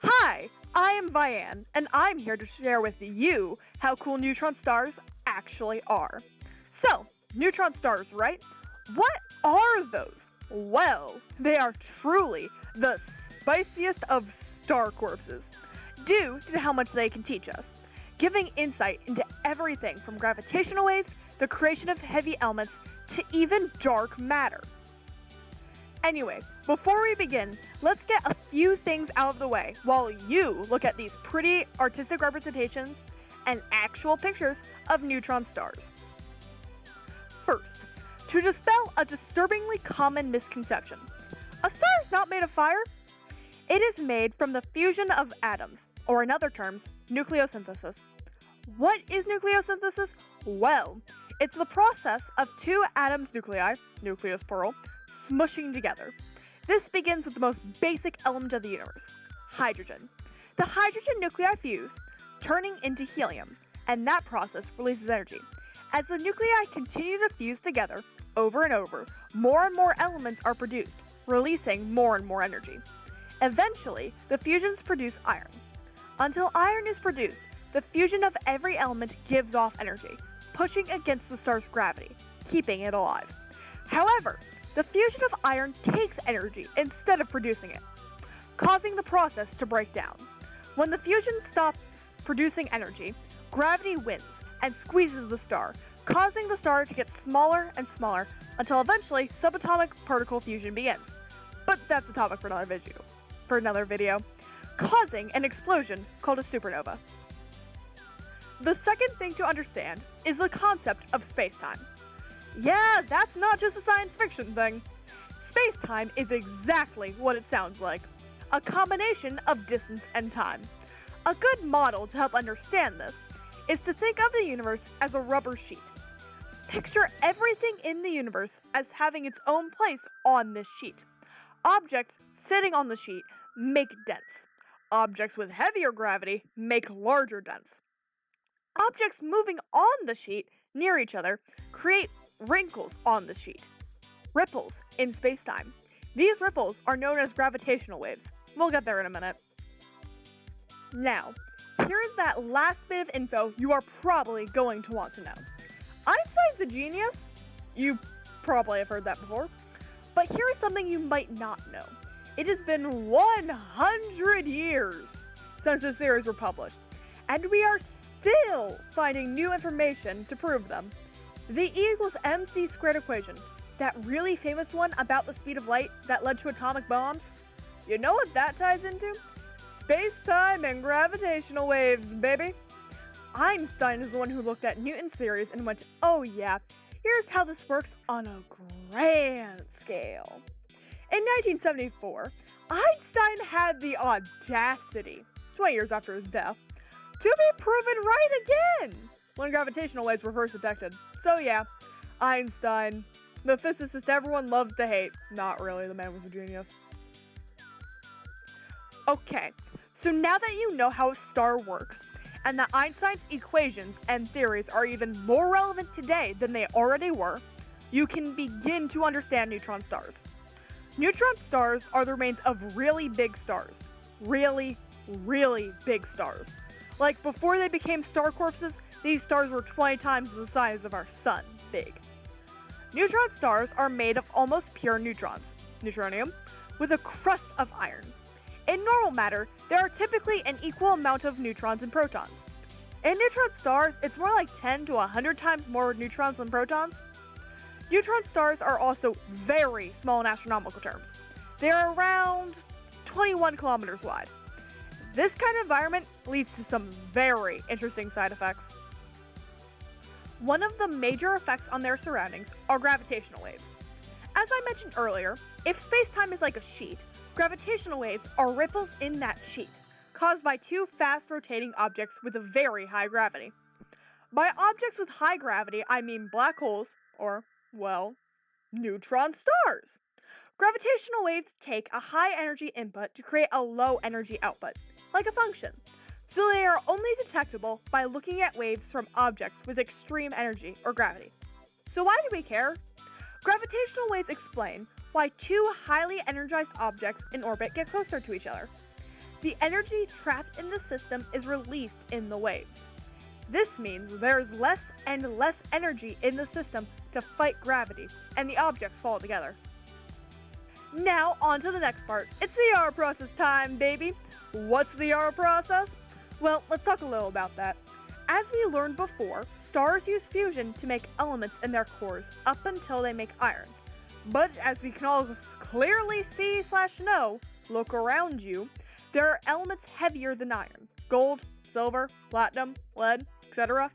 Hi, I am Vian, and I'm here to share with you how cool neutron stars actually are. So, neutron stars, right? What are those? Well, they are truly the spiciest of star corpses, due to how much they can teach us, giving insight into everything from gravitational waves, the creation of heavy elements, to even dark matter. Anyway, before we begin, let's get a few things out of the way while you look at these pretty artistic representations and actual pictures of neutron stars. First, to dispel a disturbingly common misconception, a star is not made of fire. It is made from the fusion of atoms, or in other terms, nucleosynthesis. What is nucleosynthesis? Well, it's the process of two atoms' nuclei, nucleus plural, smushing together. This begins with the most basic element of the universe, hydrogen. The hydrogen nuclei fuse, turning into helium, and that process releases energy. As the nuclei continue to fuse together over and over, more and more elements are produced, releasing more and more energy. Eventually, the fusions produce iron. Until iron is produced, the fusion of every element gives off energy, pushing against the star's gravity, keeping it alive. However, the fusion of iron takes energy instead of producing it, causing the process to break down. When the fusion stops producing energy, gravity wins and squeezes the star, causing the star to get smaller and smaller until eventually subatomic particle fusion begins. But that's a topic for another video, causing an explosion called a supernova. The second thing to understand is the concept of spacetime. Yeah, that's not just a science fiction thing. Space-time is exactly what it sounds like. A combination of distance and time. A good model to help understand this is to think of the universe as a rubber sheet. Picture everything in the universe as having its own place on this sheet. Objects sitting on the sheet make dents. Objects with heavier gravity make larger dents. Objects moving on the sheet near each other create wrinkles on the sheet. Ripples in spacetime. These ripples are known as gravitational waves. We'll get there in a minute. Now, here's that last bit of info you are probably going to want to know. Einstein's a genius. You probably have heard that before. But here's something you might not know. It has been 100 years since his theories were published, and we are still finding new information to prove them. The E=mc² equation, that really famous one about the speed of light that led to atomic bombs, you know what that ties into? Space-time and gravitational waves, baby! Einstein is the one who looked at Newton's theories and went, oh yeah, here's how this works on a grand scale. In 1974, Einstein had the audacity, 20 years after his death, to be proven right again when gravitational waves were first detected. So yeah, Einstein, the physicist everyone loves to hate. Not really, the man was a genius. Okay, so now that you know how a star works, and that Einstein's equations and theories are even more relevant today than they already were, you can begin to understand neutron stars. Neutron stars are the remains of really big stars. Really, really big stars. Like, before they became star corpses, these stars were 20 times the size of our sun big. Neutron stars are made of almost pure neutrons, neutronium, with a crust of iron. In normal matter, there are typically an equal amount of neutrons and protons. In neutron stars, it's more like 10 to 100 times more neutrons than protons. Neutron stars are also very small in astronomical terms. They are around 21 kilometers wide. This kind of environment leads to some very interesting side effects. One of the major effects on their surroundings are gravitational waves. As I mentioned earlier, if space-time is like a sheet, gravitational waves are ripples in that sheet, caused by two fast-rotating objects with a very high gravity. By objects with high gravity, I mean black holes, or, well, neutron stars. Gravitational waves take a high-energy input to create a low-energy output, like a function. So they are only detectable by looking at waves from objects with extreme energy or gravity. So why do we care? Gravitational waves explain why two highly energized objects in orbit get closer to each other. the energy trapped in the system is released in the waves. This means there is less and less energy in the system to fight gravity, and the objects fall together. Now, on to the next part. It's the Yara process time, baby! What's the Yara process? Well, let's talk a little about that. As we learned before, stars use fusion to make elements in their cores up until they make iron. But as we can all clearly see/know, look around you, there are elements heavier than iron. Gold, silver, platinum, lead, etc.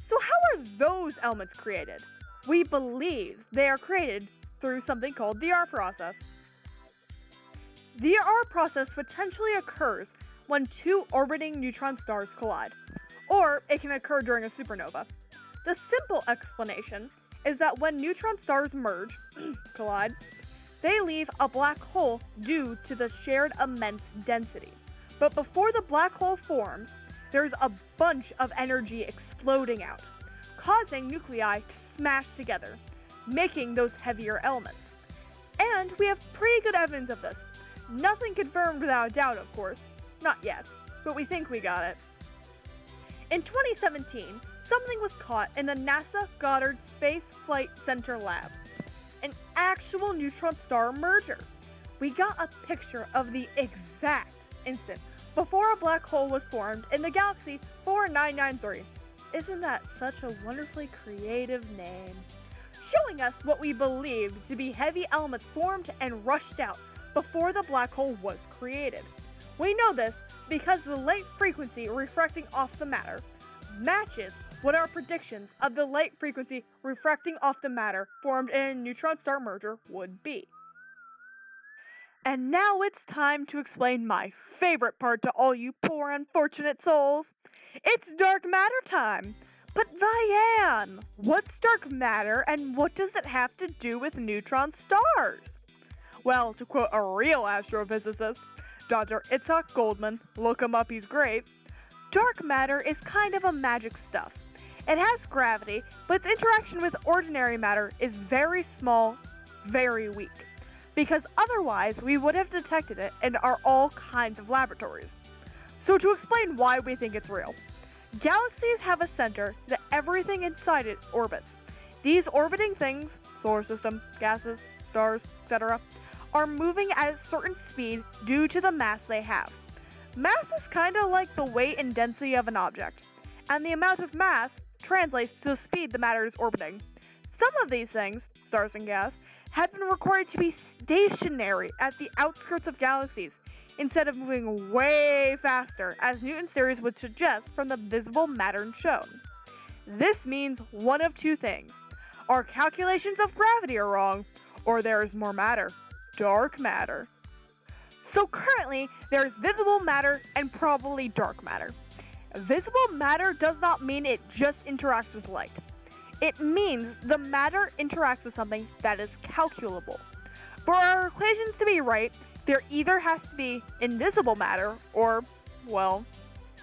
So how are those elements created? We believe they are created through something called the Yara process. The Yara process potentially occurs when two orbiting neutron stars collide, or it can occur during a supernova. The simple explanation is that when neutron stars merge, collide, they leave a black hole due to the shared immense density. But before the black hole forms, there's a bunch of energy exploding out, causing nuclei to smash together, making those heavier elements. And we have pretty good evidence of this. Nothing confirmed without a doubt, of course. Not yet, but we think we got it. In 2017, something was caught in the NASA Goddard Space Flight Center lab. An actual neutron star merger. We got a picture of the exact instant before a black hole was formed in the galaxy 4993. Isn't that such a wonderfully creative name? Showing us what we believed to be heavy elements formed and rushed out before the black hole was created. We know this because the light frequency refracting off the matter matches what our predictions of the light frequency refracting off the matter formed in a neutron star merger would be. And now it's time to explain my favorite part to all you poor unfortunate souls. It's dark matter time! But Vianne, what's dark matter and what does it have to do with neutron stars? Well, to quote a real astrophysicist, Dr. Itzhak Goldman, look him up, he's great, dark matter is kind of a magic stuff. It has gravity, but its interaction with ordinary matter is very small, very weak, because otherwise we would have detected it in all kinds of laboratories. So to explain why we think it's real, galaxies have a center that everything inside it orbits. These orbiting things, solar system, gases, stars, etc., are moving at a certain speed due to the mass they have. Mass is kind of like the weight and density of an object, and the amount of mass translates to the speed the matter is orbiting. Some of these things, stars and gas, have been required to be stationary at the outskirts of galaxies, instead of moving way faster, as Newton's theories would suggest from the visible matter shown. This means one of two things. Our calculations of gravity are wrong, or there is more matter. Dark matter. So currently, there is visible matter and probably dark matter. Visible matter does not mean it just interacts with light. It means the matter interacts with something that is calculable. For our equations to be right, there either has to be invisible matter or, well,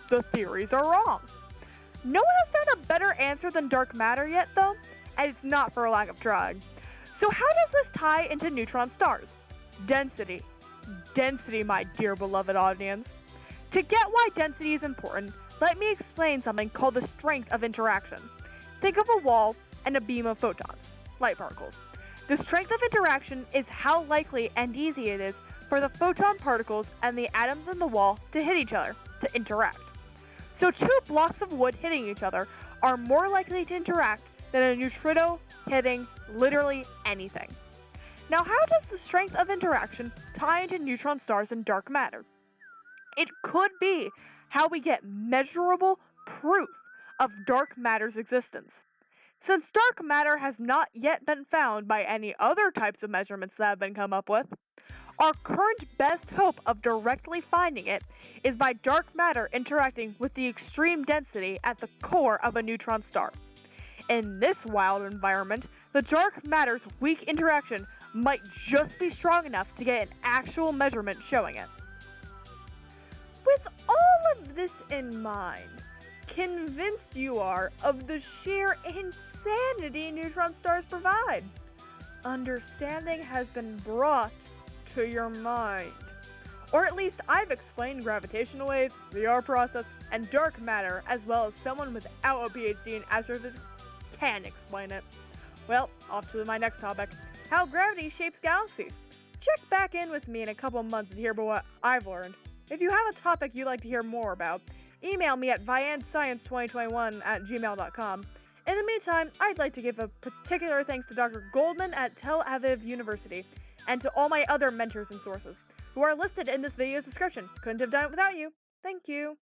the theories are wrong. No one has found a better answer than dark matter yet, though, and it's not for a lack of trying. So how does this tie into neutron stars? Density. Density, my dear beloved audience. To get why density is important, let me explain something called the strength of interaction. Think of a wall and a beam of photons, light particles. The strength of interaction is how likely and easy it is for the photon particles and the atoms in the wall to hit each other, to interact. So two blocks of wood hitting each other are more likely to interact than a neutrino hitting literally anything. Now, how does the strength of interaction tie into neutron stars and dark matter? It could be how we get measurable proof of dark matter's existence. Since dark matter has not yet been found by any other types of measurements that have been come up with, our current best hope of directly finding it is by dark matter interacting with the extreme density at the core of a neutron star. In this wild environment, the dark matter's weak interaction might just be strong enough to get an actual measurement showing it. With all of this in mind, convinced you are of the sheer insanity neutron stars provide, understanding has been brought to your mind. Or at least I've explained gravitational waves, the R process, and dark matter as well as someone without a PhD in astrophysics can explain it. Well, off to my next topic, how gravity shapes galaxies. Check back in with me in a couple months to hear about what I've learned. If you have a topic you'd like to hear more about, email me at viandscience2021@gmail.com. In the meantime, I'd like to give a particular thanks to Dr. Goldman at Tel Aviv University, and to all my other mentors and sources, who are listed in this video's description. Couldn't have done it without you. Thank you.